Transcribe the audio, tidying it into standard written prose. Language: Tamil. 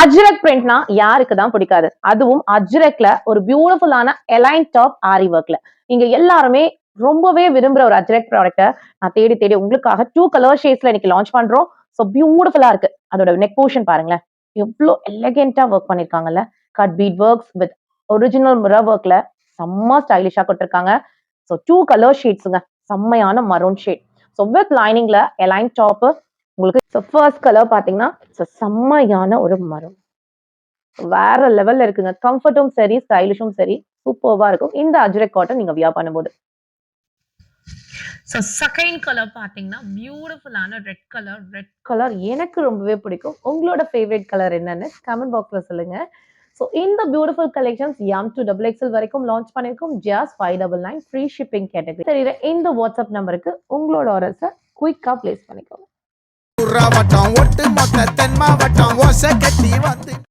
அஜ்ரக் பிரிண்ட்னா யாருக்கு தான் பிடிக்காது? அதுவும் அஜ்ரக்ல ஒரு பியூட்டிஃபுல்லான எலைன் டாப் ஆரி ஒர்க்ல. நீங்க எல்லாருமே ரொம்பவே விரும்புற ஒரு அஜ்ரக் ப்ராடக்ட்ட நான் தேடி தேடி உங்களுக்காக 2 கலர் ஷேட்ஸ்ல இன்னைக்கு லான்ச் பண்றோம். சோ பியூட்டிஃபுல்லா இருக்கு. அதோட நெக் போர்ஷன் பாருங்களேன். எவ்ளோ எலகன்ட்டா ஒர்க் பண்ணிருக்காங்கல்ல. Cut bead works with original mirror ஒர்க்ல செம்ம ஸ்டைலிஷா குடுத்திருக்காங்க. சோ 2 கலர் ஷேட்ஸ்ங்க. செம்மையான மரூன் ஷேட். சோ வித் லைனிங்ல எலைன் டாப் உங்களுக்கு ஃபர்ஸ்ட் கலர் பாத்தீங்கன்னா செம்மையான ஒரு மரம் வேற லெவல்ல இருக்குங்க. கம்ஃபர்ட்டும் சரி, ஸ்டைலிஷும் சரி, சூப்பர்வா இருக்கும். இந்த அஜ்ரக் காட்டன் நீங்க வியர் பண்ணும்போது. ஸோ செகண்ட் கலர் பார்த்தீங்கன்னா, பியூட்டிஃபுல்லான ரெட் கலர் எனக்கு ரொம்பவே பிடிக்கும். உங்களோட ஃபேவரட் கலர் என்னன்னு கமெண்ட் பாக்ஸ்ல சொல்லுங்க. ஸோ இந்த beautiful collections M to XXL வரைக்கும் லான்ச் பண்ணியிருக்கோம். Just 599 free shipping category. தெரியுற இந்த வாட்ஸ்அப் நம்பருக்கு உங்களோட ஆர்டர்ஸை குயிக்கா பிளேஸ் பண்ணிக்கோங்க. ஒட்டு மொத்த தென் மாவட்டம் ஓசை கட்டி வந்து